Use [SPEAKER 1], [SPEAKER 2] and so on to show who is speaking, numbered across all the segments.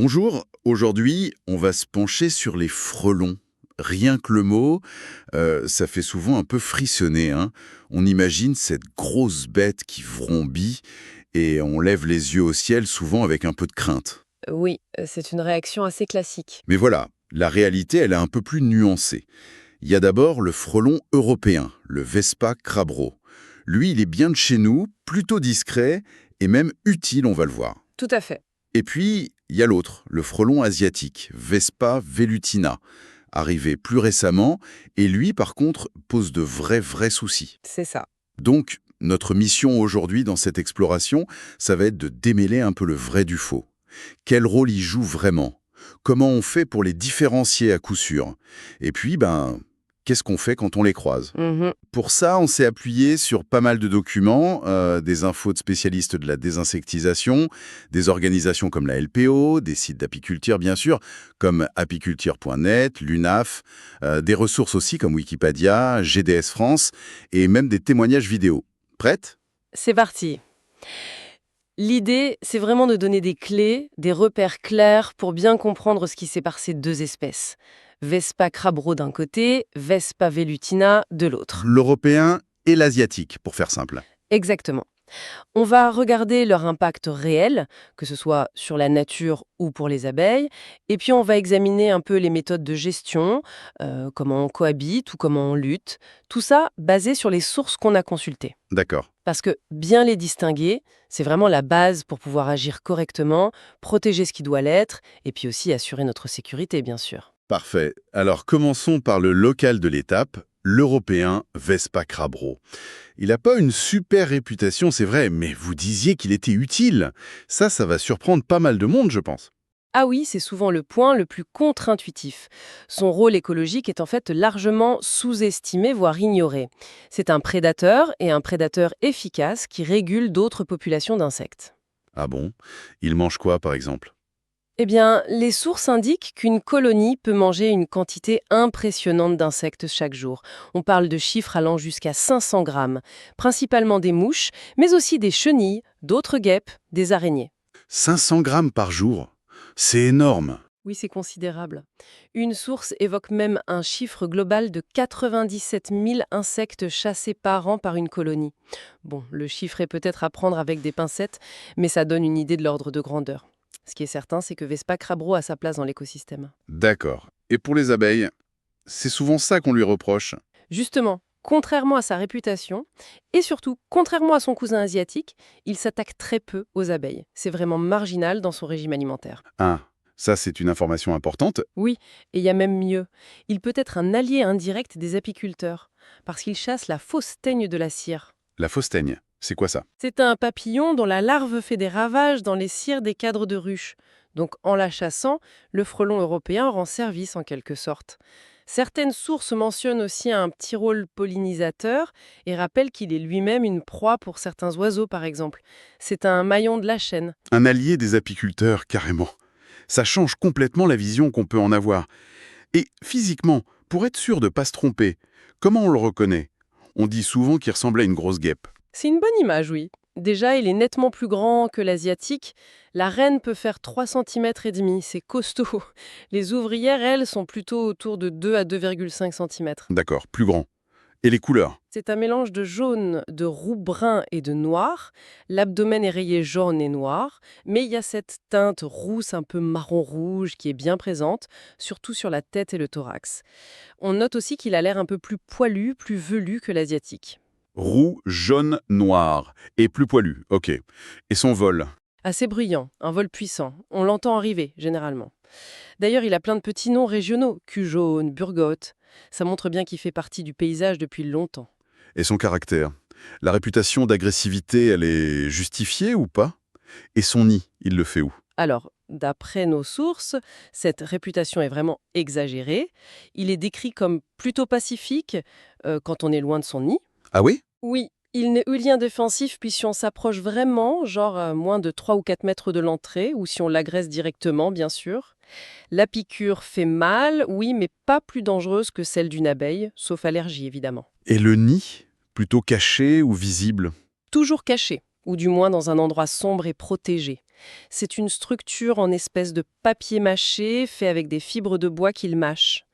[SPEAKER 1] Bonjour, aujourd'hui on va se pencher sur les frelons. Rien que le mot, ça fait souvent un peu frissonner, hein. On imagine cette grosse bête qui vrombit et on lève les yeux au ciel souvent avec un peu de crainte.
[SPEAKER 2] Oui, c'est une réaction assez classique.
[SPEAKER 1] Mais voilà, la réalité elle est un peu plus nuancée. Il y a d'abord le frelon européen, le Vespa crabro. Lui il est bien de chez nous, plutôt discret et même utile on va le voir.
[SPEAKER 2] Tout à fait,
[SPEAKER 1] Et puis, il y a l'autre, le frelon asiatique, Vespa velutina, arrivé plus récemment, et lui, par contre, pose de vrais soucis.
[SPEAKER 2] c'est ça.
[SPEAKER 1] Donc, notre mission aujourd'hui dans cette exploration, ça va être de démêler un peu le vrai du faux. Quel rôle il joue vraiment? Comment on fait pour les différencier à coup sûr? Et puis, qu'est-ce qu'on fait quand on les croise?
[SPEAKER 2] Mhm.
[SPEAKER 1] Pour ça, on s'est appuyé sur pas mal de documents, des infos de spécialistes de la désinsectisation, des organisations comme la LPO, des sites d'apiculture bien sûr, comme apiculture.net, l'UNAF, des ressources aussi comme Wikipédia, GDS France, et même des témoignages vidéo. Prête?
[SPEAKER 2] C'est parti. L'idée, c'est vraiment de donner des clés, des repères clairs pour bien comprendre ce qui sépare ces deux espèces. Vespa crabro d'un côté, Vespa velutina de l'autre.
[SPEAKER 1] L'européen et l'asiatique, pour faire simple.
[SPEAKER 2] Exactement. On va regarder leur impact réel, que ce soit sur la nature ou pour les abeilles, et puis on va examiner un peu les méthodes de gestion, comment on cohabite ou comment on lutte, tout ça basé sur les sources qu'on a consultées.
[SPEAKER 1] D'accord.
[SPEAKER 2] Parce que bien les distinguer, c'est vraiment la base pour pouvoir agir correctement, protéger ce qui doit l'être, et puis aussi assurer notre sécurité, bien sûr.
[SPEAKER 1] Parfait. Alors commençons par le local de l'étape, l'européen Vespa crabro. Il n'a pas une super réputation, c'est vrai, mais vous disiez qu'il était utile. Ça va surprendre pas mal de monde, je pense.
[SPEAKER 2] Ah oui, c'est souvent le point le plus contre-intuitif. Son rôle écologique est en fait largement sous-estimé, voire ignoré. C'est un prédateur et un prédateur efficace qui régule d'autres populations d'insectes.
[SPEAKER 1] Ah bon? Il mange quoi, par exemple?
[SPEAKER 2] Eh bien, les sources indiquent qu'une colonie peut manger une quantité impressionnante d'insectes chaque jour. On parle de chiffres allant jusqu'à 500 grammes, principalement des mouches, mais aussi des chenilles, d'autres guêpes, des araignées.
[SPEAKER 1] 500 grammes par jour. C'est énorme.
[SPEAKER 2] Oui, c'est considérable. Une source évoque même un chiffre global de 97 000 insectes chassés par an par une colonie. Bon, le chiffre est peut-être à prendre avec des pincettes, mais ça donne une idée de l'ordre de grandeur. Ce qui est certain, c'est que Vespa crabro a sa place dans l'écosystème.
[SPEAKER 1] D'accord. Et pour les abeilles, c'est souvent ça qu'on lui reproche.
[SPEAKER 2] Justement, contrairement à sa réputation, et surtout, contrairement à son cousin asiatique, il s'attaque très peu aux abeilles. C'est vraiment marginal dans son régime alimentaire.
[SPEAKER 1] Ah, ça c'est une information importante.
[SPEAKER 2] Oui, et il y a même mieux. Il peut être un allié indirect des apiculteurs, parce qu'il chasse la fausse teigne de la cire.
[SPEAKER 1] La fausse teigne. C'est quoi ça?
[SPEAKER 2] C'est un papillon dont la larve fait des ravages dans les cires des cadres de ruches. Donc en la chassant, le frelon européen rend service en quelque sorte. Certaines sources mentionnent aussi un petit rôle pollinisateur et rappellent qu'il est lui-même une proie pour certains oiseaux par exemple. C'est un maillon de la chaîne.
[SPEAKER 1] Un allié des apiculteurs, carrément. Ça change complètement la vision qu'on peut en avoir. Et physiquement, pour être sûr de ne pas se tromper, comment on le reconnaît? On dit souvent qu'il ressemble à une grosse guêpe.
[SPEAKER 2] C'est une bonne image, oui. Déjà, il est nettement plus grand que l'asiatique. La reine peut faire 3,5 cm, c'est costaud. Les ouvrières, elles, sont plutôt autour de 2 à 2,5 cm.
[SPEAKER 1] D'accord, plus grand. Et les couleurs?
[SPEAKER 2] C'est un mélange de jaune, de roux brun et de noir. L'abdomen est rayé jaune et noir, mais il y a cette teinte rousse un peu marron-rouge qui est bien présente, surtout sur la tête et le thorax. On note aussi qu'il a l'air un peu plus poilu, plus velu que l'asiatique.
[SPEAKER 1] Roux, jaune, noir. Et plus poilu, ok. Et son vol?
[SPEAKER 2] Assez bruyant, un vol puissant. On l'entend arriver, généralement. D'ailleurs, il a plein de petits noms régionaux, cul jaune, burgote. Ça montre bien qu'il fait partie du paysage depuis longtemps.
[SPEAKER 1] Et son caractère? La réputation d'agressivité, elle est justifiée ou pas? Et son nid, il le fait où?
[SPEAKER 2] Alors, d'après nos sources, cette réputation est vraiment exagérée. Il est décrit comme plutôt pacifique quand on est loin de son nid.
[SPEAKER 1] Ah oui?
[SPEAKER 2] Oui, il n'est lien défensif puis si on s'approche vraiment, genre à moins de 3 ou 4 mètres de l'entrée, ou si on l'agresse directement, bien sûr. La piqûre fait mal, oui, mais pas plus dangereuse que celle d'une abeille, sauf allergie évidemment.
[SPEAKER 1] Et le nid? Plutôt caché ou visible?
[SPEAKER 2] Toujours caché, ou du moins dans un endroit sombre et protégé. C'est une structure en espèce de papier mâché fait avec des fibres de bois qu'il mâche.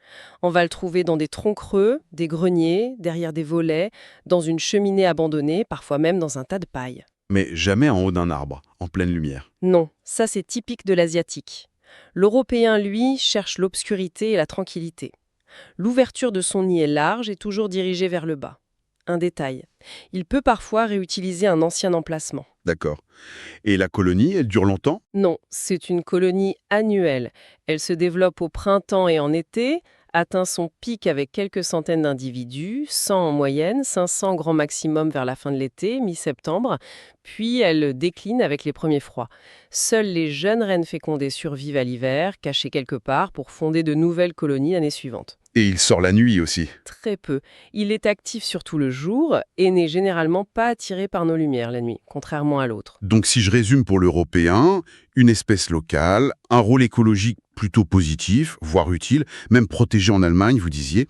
[SPEAKER 2] On va le trouver dans des troncs creux, des greniers, derrière des volets, dans une cheminée abandonnée, parfois même dans un tas de paille.
[SPEAKER 1] Mais jamais en haut d'un arbre, en pleine lumière.
[SPEAKER 2] Non, ça c'est typique de l'asiatique. L'Européen, lui, cherche l'obscurité et la tranquillité. L'ouverture de son nid est large et toujours dirigée vers le bas. Un détail. Il peut parfois réutiliser un ancien emplacement.
[SPEAKER 1] D'accord. Et la colonie, elle dure longtemps?
[SPEAKER 2] Non, c'est une colonie annuelle. Elle se développe au printemps et en été, atteint son pic avec quelques centaines d'individus, 100 en moyenne, 500 grand maximum vers la fin de l'été, mi-septembre, puis elle décline avec les premiers froids. Seules les jeunes reines fécondées survivent à l'hiver, cachées quelque part pour fonder de nouvelles colonies l'année suivante.
[SPEAKER 1] Et il sort la nuit aussi.
[SPEAKER 2] Très peu. Il est actif surtout le jour et n'est généralement pas attiré par nos lumières la nuit, contrairement à l'autre.
[SPEAKER 1] Donc si je résume pour l'Européen, une espèce locale, un rôle écologique plutôt positif, voire utile, même protégé en Allemagne, vous disiez.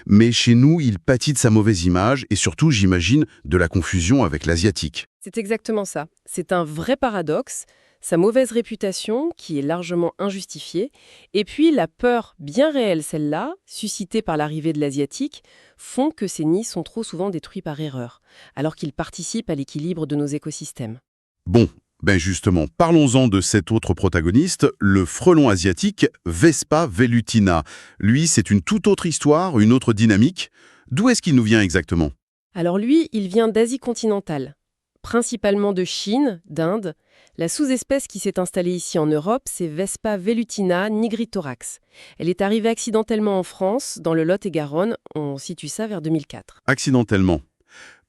[SPEAKER 1] Mais chez nous, il pâtit de sa mauvaise image et surtout, j'imagine, de la confusion avec l'asiatique.
[SPEAKER 2] C'est exactement ça. C'est un vrai paradoxe. Sa mauvaise réputation, qui est largement injustifiée, et puis la peur bien réelle, celle-là, suscitée par l'arrivée de l'asiatique, font que ces nids sont trop souvent détruits par erreur, alors qu'ils participent à l'équilibre de nos écosystèmes.
[SPEAKER 1] Bon, ben justement, parlons-en de cet autre protagoniste, le frelon asiatique Vespa velutina. Lui, c'est une toute autre histoire, une autre dynamique. D'où est-ce qu'il nous vient exactement?
[SPEAKER 2] Alors lui, il vient d'Asie continentale, principalement de Chine, d'Inde. La sous-espèce qui s'est installée ici en Europe, c'est Vespa velutina nigrithorax. Elle est arrivée accidentellement en France, dans le Lot-et-Garonne, on situe ça vers 2004.
[SPEAKER 1] Accidentellement.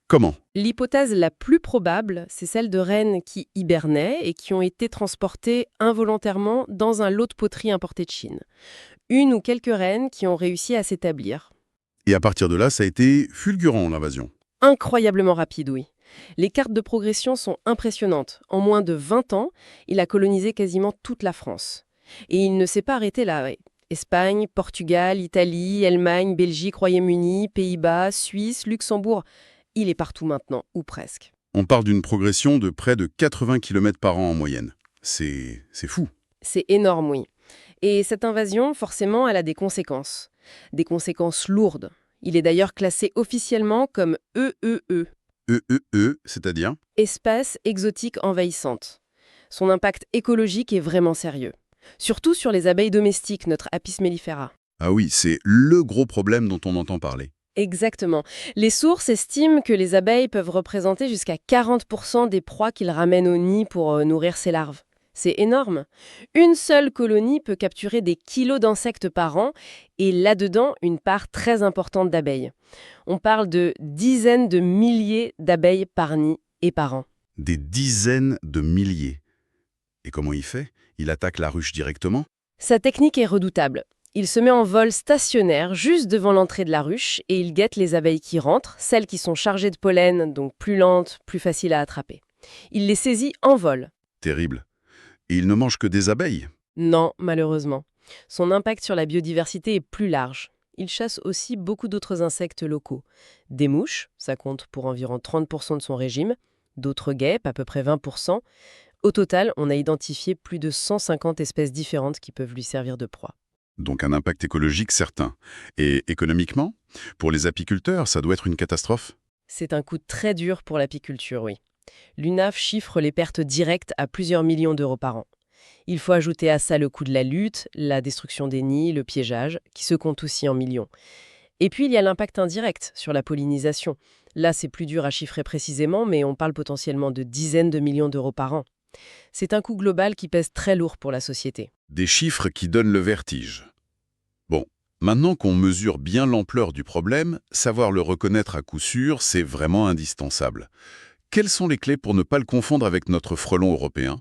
[SPEAKER 1] Comment?
[SPEAKER 2] L'hypothèse la plus probable, c'est celle de rennes qui hibernaient et qui ont été transportées involontairement dans un lot de poterie importé de Chine. Une ou quelques rennes qui ont réussi à s'établir.
[SPEAKER 1] Et à partir de là, ça a été fulgurant, l'invasion.
[SPEAKER 2] Incroyablement rapide, oui. Les cartes de progression sont impressionnantes. En moins de 20 ans, il a colonisé quasiment toute la France. Et il ne s'est pas arrêté là. Ouais. Espagne, Portugal, Italie, Allemagne, Belgique, Royaume-Uni, Pays-Bas, Suisse, Luxembourg. Il est partout maintenant, ou presque.
[SPEAKER 1] On parle d'une progression de près de 80 km par an en moyenne. C'est fou.
[SPEAKER 2] C'est énorme, oui. Et cette invasion, forcément, elle a des conséquences. Des conséquences lourdes. Il est d'ailleurs classé officiellement comme EEE.
[SPEAKER 1] C'est-à-dire?
[SPEAKER 2] Espèce exotique envahissante. Son impact écologique est vraiment sérieux. Surtout sur les abeilles domestiques, notre Apis mellifera.
[SPEAKER 1] Ah oui, c'est le gros problème dont on entend parler.
[SPEAKER 2] Exactement. Les sources estiment que les abeilles peuvent représenter jusqu'à 40% des proies qu'ils ramènent au nid pour nourrir ses larves. C'est énorme. Une seule colonie peut capturer des kilos d'insectes par an et là-dedans, une part très importante d'abeilles. On parle de dizaines de milliers d'abeilles par nid et par an.
[SPEAKER 1] Des dizaines de milliers. Et comment il fait? Il attaque la ruche directement?
[SPEAKER 2] Sa technique est redoutable. Il se met en vol stationnaire juste devant l'entrée de la ruche et il guette les abeilles qui rentrent, celles qui sont chargées de pollen, donc plus lentes, plus faciles à attraper. Il les saisit en vol.
[SPEAKER 1] Terrible. Et il ne mange que des abeilles?
[SPEAKER 2] Non, malheureusement. Son impact sur la biodiversité est plus large. Il chasse aussi beaucoup d'autres insectes locaux. Des mouches, ça compte pour environ 30% de son régime, d'autres guêpes, à peu près 20%. Au total, on a identifié plus de 150 espèces différentes qui peuvent lui servir de proie.
[SPEAKER 1] Donc un impact écologique certain. Et économiquement? Pour les apiculteurs, ça doit être une catastrophe?
[SPEAKER 2] C'est un coup très dur pour l'apiculture, oui. L'UNAF chiffre les pertes directes à plusieurs millions d'euros par an. Il faut ajouter à ça le coût de la lutte, la destruction des nids, le piégeage, qui se compte aussi en millions. Et puis il y a l'impact indirect sur la pollinisation. Là, c'est plus dur à chiffrer précisément, mais on parle potentiellement de dizaines de millions d'euros par an. C'est un coût global qui pèse très lourd pour la société.
[SPEAKER 1] Des chiffres qui donnent le vertige. Bon, maintenant qu'on mesure bien l'ampleur du problème, savoir le reconnaître à coup sûr, c'est vraiment indispensable. Quelles sont les clés pour ne pas le confondre avec notre frelon européen?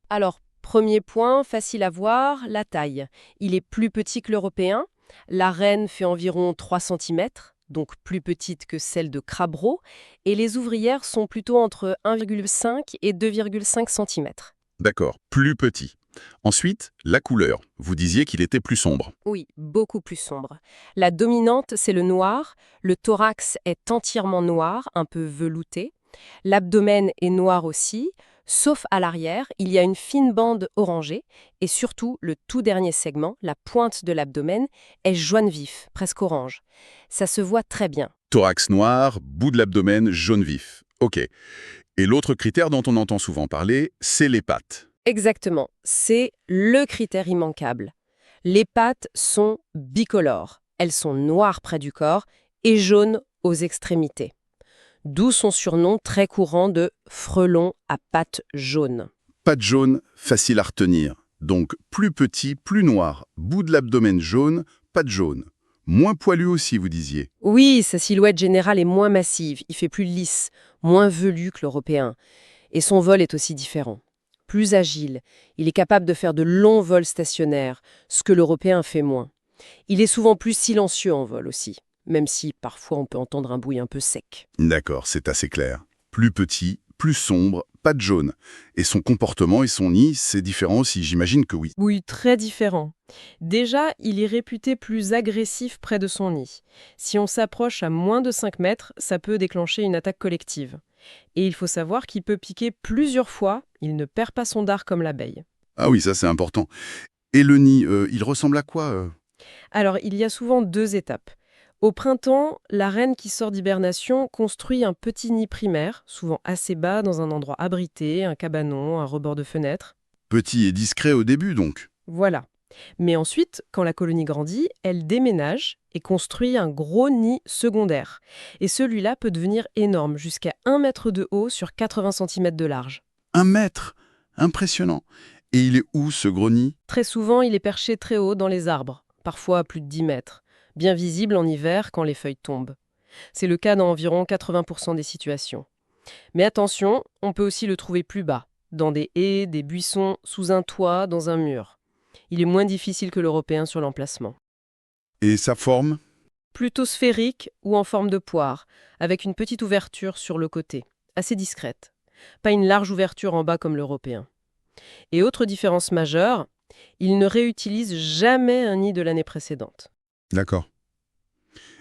[SPEAKER 2] Alors, premier point, facile à voir, la taille. Il est plus petit que l'européen. La reine fait environ 3 cm, donc plus petite que celle de Crabreau, et les ouvrières sont plutôt entre 1,5 et 2,5 cm.
[SPEAKER 1] D'accord, plus petit. Ensuite, la couleur. Vous disiez qu'il était plus sombre.
[SPEAKER 2] Oui, beaucoup plus sombre. La dominante, c'est le noir. Le thorax est entièrement noir, un peu velouté. L'abdomen est noir aussi. Sauf à l'arrière, il y a une fine bande orangée et surtout, le tout dernier segment, la pointe de l'abdomen, est jaune vif, presque orange. Ça se voit très bien.
[SPEAKER 1] Thorax noir, bout de l'abdomen jaune vif. OK. Et l'autre critère dont on entend souvent parler, c'est les pattes.
[SPEAKER 2] Exactement, c'est le critère immanquable. Les pattes sont bicolores. Elles sont noires près du corps et jaunes aux extrémités. D'où son surnom très courant de frelon à pattes jaunes.
[SPEAKER 1] Pattes jaunes, facile à retenir. Donc plus petit, plus noir, bout de l'abdomen jaune, pattes jaunes. Moins poilu aussi, vous disiez.
[SPEAKER 2] Oui, sa silhouette générale est moins massive, il fait plus lisse, moins velu que l'européen. Et son vol est aussi différent. Plus agile, il est capable de faire de longs vols stationnaires, ce que l'européen fait moins. Il est souvent plus silencieux en vol aussi, même si parfois on peut entendre un bruit un peu sec.
[SPEAKER 1] D'accord, c'est assez clair. Plus petit, plus sombre, pattes jaunes. Et son comportement et son nid, c'est différent aussi, j'imagine que oui.
[SPEAKER 2] Oui, très différent. Déjà, il est réputé plus agressif près de son nid. Si on s'approche à moins de 5 mètres, ça peut déclencher une attaque collective. Et il faut savoir qu'il peut piquer plusieurs fois, il ne perd pas son dard comme l'abeille.
[SPEAKER 1] Ah oui, ça c'est important. Et le nid, il ressemble à quoi
[SPEAKER 2] Alors, il y a souvent 2 étapes. Au printemps, la reine qui sort d'hibernation construit un petit nid primaire, souvent assez bas dans un endroit abrité, un cabanon, un rebord de fenêtre.
[SPEAKER 1] Petit et discret au début donc.
[SPEAKER 2] Voilà. Mais ensuite, quand la colonie grandit, elle déménage et construit un gros nid secondaire. Et celui-là peut devenir énorme, jusqu'à 1 mètre de haut sur 80 cm de large.
[SPEAKER 1] 1 mètre. Impressionnant. Et il est où ce gros nid?
[SPEAKER 2] Très souvent, il est perché très haut dans les arbres, parfois à plus de 10 mètres, bien visible en hiver quand les feuilles tombent. C'est le cas dans environ 80% des situations. Mais attention, on peut aussi le trouver plus bas, dans des haies, des buissons, sous un toit, dans un mur. Il est moins difficile que l'européen sur l'emplacement.
[SPEAKER 1] Et sa forme?
[SPEAKER 2] Plutôt sphérique ou en forme de poire, avec une petite ouverture sur le côté, assez discrète. Pas une large ouverture en bas comme l'européen. Et autre différence majeure, il ne réutilise jamais un nid de l'année précédente.
[SPEAKER 1] D'accord.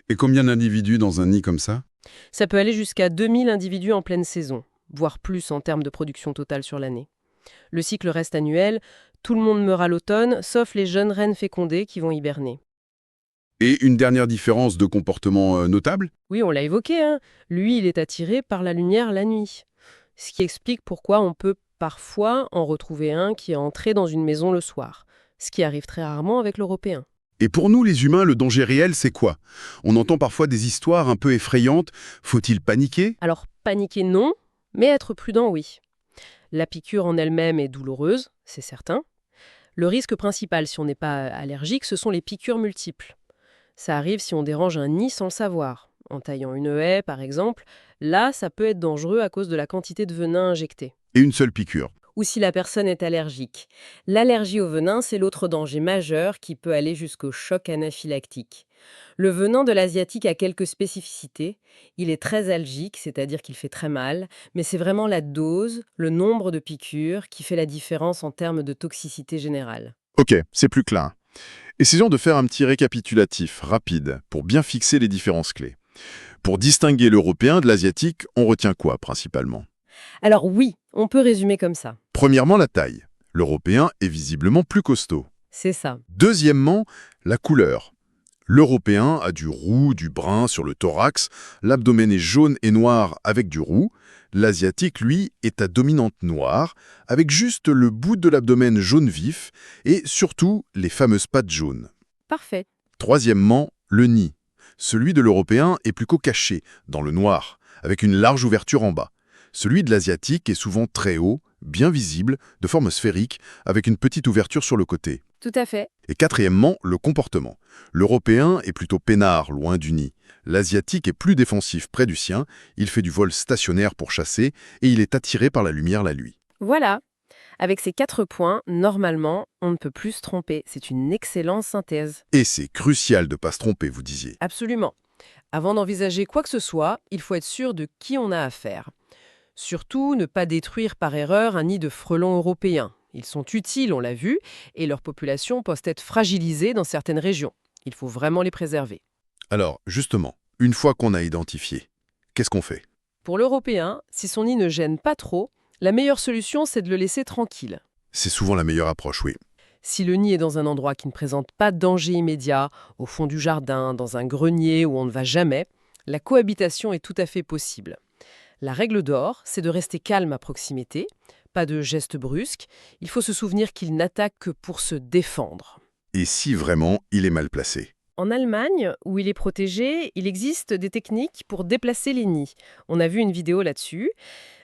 [SPEAKER 1] Et combien d'individus dans un nid comme ça?
[SPEAKER 2] Ça peut aller jusqu'à 2000 individus en pleine saison, voire plus en termes de production totale sur l'année. Le cycle reste annuel, tout le monde meurt à l'automne, sauf les jeunes reines fécondées qui vont hiberner.
[SPEAKER 1] Et une dernière différence de comportement notable?
[SPEAKER 2] Oui, on l'a évoqué, hein. Lui, il est attiré par la lumière la nuit. Ce qui explique pourquoi on peut parfois en retrouver un qui est entré dans une maison le soir, ce qui arrive très rarement avec l'européen.
[SPEAKER 1] Et pour nous, les humains, le danger réel, c'est quoi? On entend parfois des histoires un peu effrayantes. Faut-il paniquer?
[SPEAKER 2] Alors, paniquer non, mais être prudent oui. La piqûre en elle-même est douloureuse, c'est certain. Le risque principal si on n'est pas allergique, ce sont les piqûres multiples. Ça arrive si on dérange un nid sans le savoir. En taillant une haie, par exemple, là, ça peut être dangereux à cause de la quantité de venin injecté.
[SPEAKER 1] Et une seule piqûre.
[SPEAKER 2] Ou si la personne est allergique. L'allergie au venin, c'est l'autre danger majeur qui peut aller jusqu'au choc anaphylactique. Le venin de l'asiatique a quelques spécificités. Il est très algique, c'est-à-dire qu'il fait très mal, mais c'est vraiment la dose, le nombre de piqûres qui fait la différence en termes de toxicité générale.
[SPEAKER 3] Ok, c'est plus clair. Essayons de faire un petit récapitulatif rapide pour bien fixer les différences clés. Pour distinguer l'européen de l'asiatique, on retient quoi principalement?
[SPEAKER 2] Alors oui, on peut résumer comme ça.
[SPEAKER 3] Premièrement, la taille. L'européen est visiblement plus costaud.
[SPEAKER 2] C'est ça.
[SPEAKER 3] Deuxièmement, la couleur. L'européen a du roux, du brun sur le thorax, l'abdomen est jaune et noir avec du roux. L'asiatique, lui, est à dominante noire, avec juste le bout de l'abdomen jaune vif et surtout les fameuses pattes jaunes.
[SPEAKER 2] Parfait.
[SPEAKER 3] Troisièmement, le nid. Celui de l'européen est plus caché, dans le noir, avec une large ouverture en bas. Celui de l'asiatique est souvent très haut, bien visible, de forme sphérique, avec une petite ouverture sur le côté.
[SPEAKER 2] Tout à fait.
[SPEAKER 3] Et quatrièmement, le comportement. L'européen est plutôt peinard, loin du nid. L'asiatique est plus défensif près du sien, il fait du vol stationnaire pour chasser, et il est attiré par la lumière la nuit.
[SPEAKER 2] Voilà. Avec ces 4 points, normalement, on ne peut plus se tromper. C'est une excellente synthèse.
[SPEAKER 3] Et c'est crucial de ne pas se tromper, vous disiez.
[SPEAKER 2] Absolument. Avant d'envisager quoi que ce soit, il faut être sûr de qui on a affaire. Surtout, ne pas détruire par erreur un nid de frelons européens. Ils sont utiles, on l'a vu, et leur population peut être fragilisée dans certaines régions. Il faut vraiment les préserver.
[SPEAKER 3] Alors, justement, une fois qu'on a identifié, qu'est-ce qu'on fait?
[SPEAKER 2] Pour l'européen, si son nid ne gêne pas trop, La meilleure solution, c'est de le laisser tranquille.
[SPEAKER 3] C'est souvent la meilleure approche, oui.
[SPEAKER 2] Si le nid est dans un endroit qui ne présente pas de danger immédiat, au fond du jardin, dans un grenier où on ne va jamais, la cohabitation est tout à fait possible. La règle d'or, c'est de rester calme à proximité, pas de gestes brusques. Il faut se souvenir qu'il n'attaque que pour se défendre.
[SPEAKER 3] Et si vraiment il est mal placé?
[SPEAKER 2] En Allemagne, où il est protégé, il existe des techniques pour déplacer les nids. On a vu une vidéo là-dessus.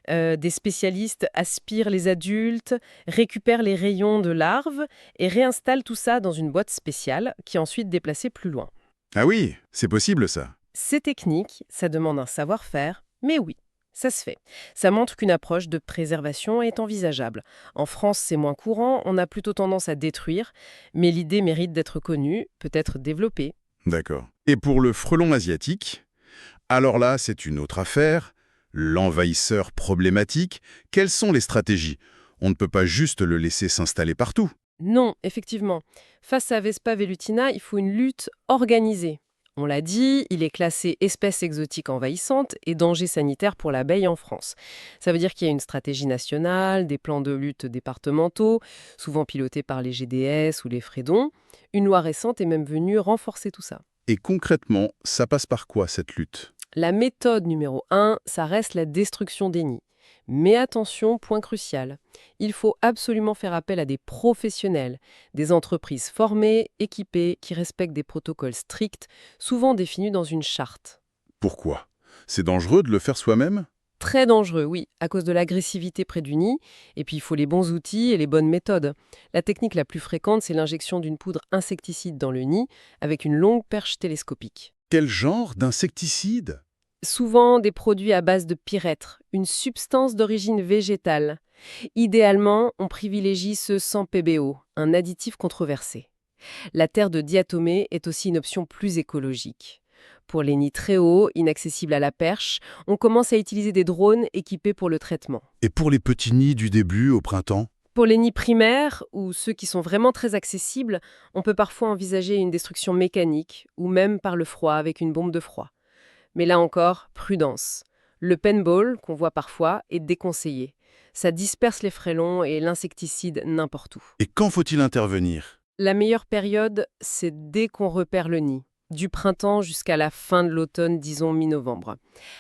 [SPEAKER 2] Des spécialistes aspirent les adultes, récupèrent les rayons de larves et réinstallent tout ça dans une boîte spéciale qui est ensuite déplacée plus loin.
[SPEAKER 3] Ah oui, c'est possible ça.
[SPEAKER 2] Ces techniques, ça demande un savoir-faire, mais oui, ça se fait. Ça montre qu'une approche de préservation est envisageable. En France, c'est moins courant, on a plutôt tendance à détruire, mais l'idée mérite d'être connue, peut-être développée.
[SPEAKER 3] D'accord. Et pour le frelon asiatique, alors là, c'est une autre affaire. L'envahisseur problématique, quelles sont les stratégies? On ne peut pas juste le laisser s'installer partout.
[SPEAKER 2] Non, effectivement. Face à Vespa velutina, il faut une lutte organisée. On l'a dit, il est classé espèce exotique envahissante et danger sanitaire pour l'abeille en France. Ça veut dire qu'il y a une stratégie nationale, des plans de lutte départementaux, souvent pilotés par les GDS ou les Fredons. Une loi récente est même venue renforcer tout ça.
[SPEAKER 3] Et concrètement, ça passe par quoi cette lutte?
[SPEAKER 2] La méthode numéro 1, ça reste la destruction des nids. Mais attention, point crucial, il faut absolument faire appel à des professionnels, des entreprises formées, équipées, qui respectent des protocoles stricts, souvent définis dans une charte.
[SPEAKER 3] Pourquoi? C'est dangereux de le faire soi-même?
[SPEAKER 2] Très dangereux, oui, à cause de l'agressivité près du nid, et puis il faut les bons outils et les bonnes méthodes. La technique la plus fréquente, c'est l'injection d'une poudre insecticide dans le nid, avec une longue perche télescopique.
[SPEAKER 3] Quel genre d'insecticide?
[SPEAKER 2] Souvent des produits à base de pyrètre, une substance d'origine végétale. Idéalement, on privilégie ceux sans PBO, un additif controversé. La terre de diatomée est aussi une option plus écologique. Pour les nids très hauts, inaccessibles à la perche, on commence à utiliser des drones équipés pour le traitement.
[SPEAKER 3] Et pour les petits nids du début, au printemps?
[SPEAKER 2] Pour les nids primaires, ou ceux qui sont vraiment très accessibles, on peut parfois envisager une destruction mécanique, ou même par le froid avec une bombe de froid. Mais là encore, prudence. Le paintball, qu'on voit parfois, est déconseillé. Ça disperse les frelons et l'insecticide n'importe où.
[SPEAKER 3] Et quand faut-il intervenir?
[SPEAKER 2] La meilleure période, c'est dès qu'on repère le nid. Du printemps jusqu'à la fin de l'automne, disons mi-novembre.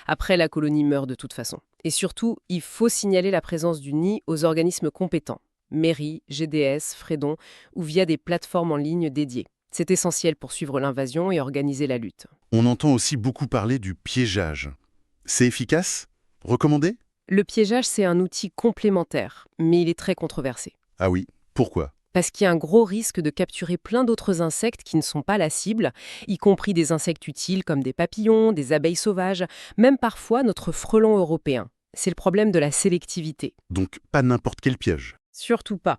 [SPEAKER 2] Après, la colonie meurt de toute façon. Et surtout, il faut signaler la présence du nid aux organismes compétents. Mairie, GDS, Fredon, ou via des plateformes en ligne dédiées. C'est essentiel pour suivre l'invasion et organiser la lutte.
[SPEAKER 3] On entend aussi beaucoup parler du piégeage. C'est efficace? Recommandé?
[SPEAKER 2] Le piégeage, c'est un outil complémentaire, mais il est très controversé.
[SPEAKER 3] Ah oui, pourquoi?
[SPEAKER 2] Parce qu'il y a un gros risque de capturer plein d'autres insectes qui ne sont pas la cible, y compris des insectes utiles comme des papillons, des abeilles sauvages, même parfois notre frelon européen. C'est le problème de la sélectivité.
[SPEAKER 3] Donc pas n'importe quel piège.
[SPEAKER 2] Surtout pas.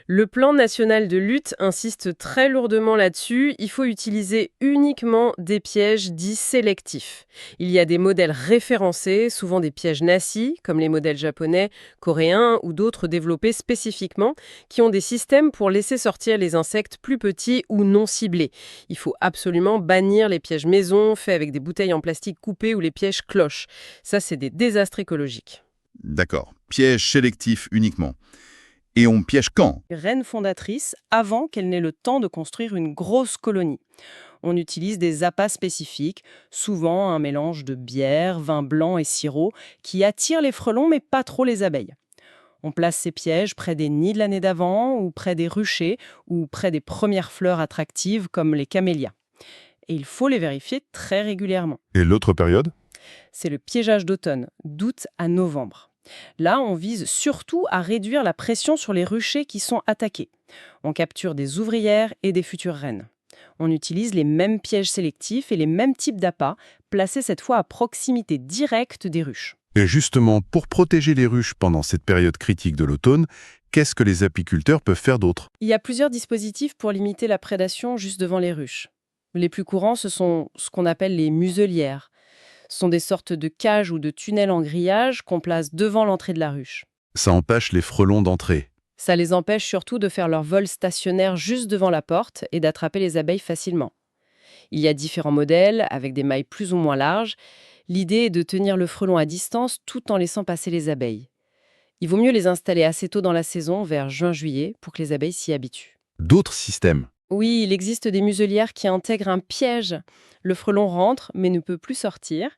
[SPEAKER 2] Le plan national de lutte insiste très lourdement là-dessus. Il faut utiliser uniquement des pièges dits sélectifs. Il y a des modèles référencés, souvent des pièges nassis, comme les modèles japonais, coréens ou d'autres développés spécifiquement, qui ont des systèmes pour laisser sortir les insectes plus petits ou non ciblés. Il faut absolument bannir les pièges maison, faits avec des bouteilles en plastique coupées ou les pièges cloches. Ça, c'est des désastres écologiques.
[SPEAKER 1] D'accord. Piège sélectif uniquement. Et on piège quand?
[SPEAKER 4] Reine fondatrice avant qu'elle n'ait le temps de construire une grosse colonie. On utilise des appâts spécifiques, souvent un mélange de bière, vin blanc et sirop, qui attire les frelons mais pas trop les abeilles. On place ces pièges près des nids de l'année d'avant, ou près des ruchers, ou près des premières fleurs attractives comme les camélias. Et il faut les vérifier très régulièrement.
[SPEAKER 3] Et l'autre période?
[SPEAKER 4] C'est le piégeage d'automne, d'août à novembre. Là, on vise surtout à réduire la pression sur les ruchers qui sont attaqués. On capture des ouvrières et des futures reines. On utilise les mêmes pièges sélectifs et les mêmes types d'appâts, placés cette fois à proximité directe des ruches.
[SPEAKER 3] Et justement, pour protéger les ruches pendant cette période critique de l'automne, qu'est-ce que les apiculteurs peuvent faire d'autre?
[SPEAKER 4] Il y a plusieurs dispositifs pour limiter la prédation juste devant les ruches. Les plus courants, ce sont ce qu'on appelle les muselières. Ce sont des sortes de cages ou de tunnels en grillage qu'on place devant l'entrée de la ruche.
[SPEAKER 3] Ça empêche les frelons d'entrer.
[SPEAKER 4] Ça les empêche surtout de faire leur vol stationnaire juste devant la porte et d'attraper les abeilles facilement. Il y a différents modèles, avec des mailles plus ou moins larges. L'idée est de tenir le frelon à distance tout en laissant passer les abeilles. Il vaut mieux les installer assez tôt dans la saison, vers juin-juillet, pour que les abeilles s'y habituent.
[SPEAKER 3] D'autres systèmes.
[SPEAKER 4] Oui, il existe des muselières qui intègrent un piège. Le frelon rentre, mais ne peut plus sortir.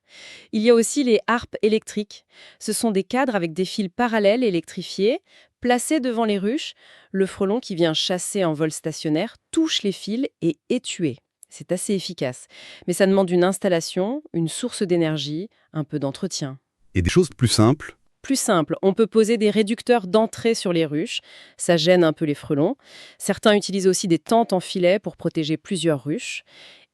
[SPEAKER 4] Il y a aussi les harpes électriques. Ce sont des cadres avec des fils parallèles électrifiés, placés devant les ruches. Le frelon qui vient chasser en vol stationnaire touche les fils et est tué. C'est assez efficace. Mais ça demande une installation, une source d'énergie, un peu d'entretien.
[SPEAKER 3] Et des choses plus simples.
[SPEAKER 4] Plus simple, on peut poser des réducteurs d'entrée sur les ruches. Ça gêne un peu les frelons. Certains utilisent aussi des tentes en filet pour protéger plusieurs ruches.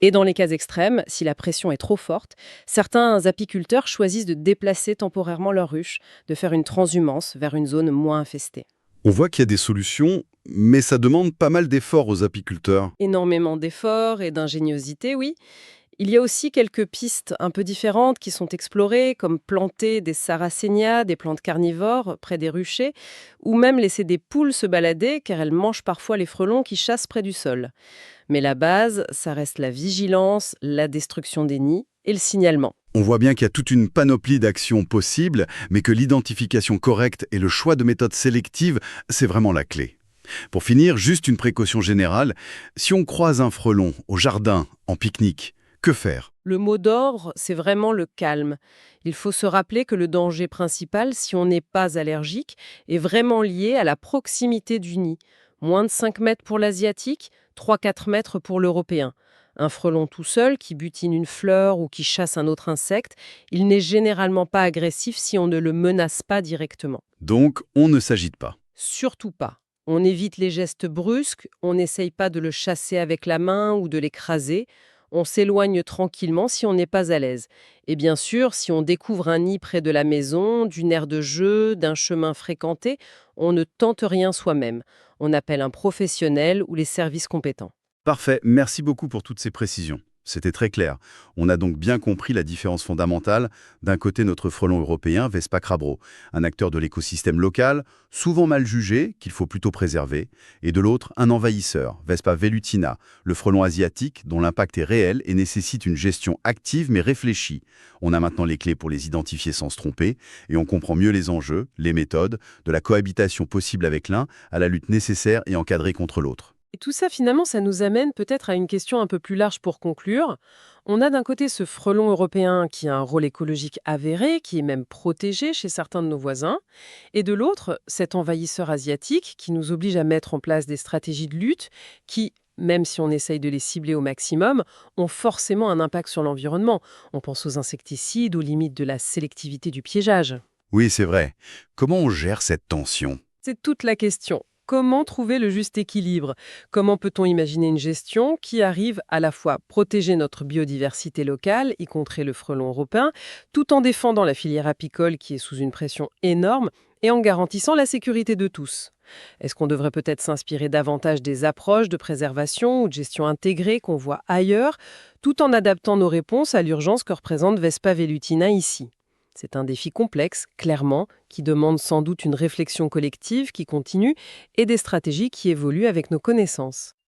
[SPEAKER 4] Et dans les cas extrêmes, si la pression est trop forte, certains apiculteurs choisissent de déplacer temporairement leurs ruches, de faire une transhumance vers une zone moins infestée.
[SPEAKER 3] On voit qu'il y a des solutions, mais ça demande pas mal d'efforts aux apiculteurs.
[SPEAKER 4] Énormément d'efforts et d'ingéniosité, oui. Il y a aussi quelques pistes un peu différentes qui sont explorées, comme planter des sarracénias, des plantes carnivores, près des ruchers, ou même laisser des poules se balader, car elles mangent parfois les frelons qui chassent près du sol. Mais la base, ça reste la vigilance, la destruction des nids et le signalement.
[SPEAKER 3] On voit bien qu'il y a toute une panoplie d'actions possibles, mais que l'identification correcte et le choix de méthodes sélectives, c'est vraiment la clé. Pour finir, juste une précaution générale. Si on croise un frelon au jardin, en pique-nique, que faire?
[SPEAKER 4] Le mot d'ordre, c'est vraiment le calme. Il faut se rappeler que le danger principal, si on n'est pas allergique, est vraiment lié à la proximité du nid. Moins de 5 mètres pour l'asiatique, 3-4 mètres pour l'européen. Un frelon tout seul qui butine une fleur ou qui chasse un autre insecte, il n'est généralement pas agressif si on ne le menace pas directement.
[SPEAKER 3] Donc, on ne s'agite pas.
[SPEAKER 4] Surtout pas. On évite les gestes brusques, on n'essaye pas de le chasser avec la main ou de l'écraser. On s'éloigne tranquillement si on n'est pas à l'aise. Et bien sûr, si on découvre un nid près de la maison, d'une aire de jeu, d'un chemin fréquenté, on ne tente rien soi-même. On appelle un professionnel ou les services compétents.
[SPEAKER 1] Parfait, merci beaucoup pour toutes ces précisions. C'était très clair. On a donc bien compris la différence fondamentale. D'un côté, notre frelon européen, Vespa crabro, un acteur de l'écosystème local, souvent mal jugé, qu'il faut plutôt préserver, et de l'autre, un envahisseur, Vespa velutina, le frelon asiatique dont l'impact est réel et nécessite une gestion active mais réfléchie. On a maintenant les clés pour les identifier sans se tromper, et on comprend mieux les enjeux, les méthodes, de la cohabitation possible avec l'un à la lutte nécessaire et encadrée contre l'autre.
[SPEAKER 2] Et tout ça, finalement, ça nous amène peut-être à une question un peu plus large pour conclure. On a d'un côté ce frelon européen qui a un rôle écologique avéré, qui est même protégé chez certains de nos voisins, et de l'autre, cet envahisseur asiatique qui nous oblige à mettre en place des stratégies de lutte qui, même si on essaye de les cibler au maximum, ont forcément un impact sur l'environnement. On pense aux insecticides, aux limites de la sélectivité du piégeage.
[SPEAKER 1] Oui, c'est vrai. Comment on gère cette tension?
[SPEAKER 2] C'est toute la question. Comment trouver le juste équilibre? Comment peut-on imaginer une gestion qui arrive à la fois protéger notre biodiversité locale, y compris le frelon européen, tout en défendant la filière apicole qui est sous une pression énorme et en garantissant la sécurité de tous? Est-ce qu'on devrait peut-être s'inspirer davantage des approches de préservation ou de gestion intégrée qu'on voit ailleurs, tout en adaptant nos réponses à l'urgence que représente Vespa velutina ici? C'est un défi complexe, clairement, qui demande sans doute une réflexion collective qui continue et des stratégies qui évoluent avec nos connaissances.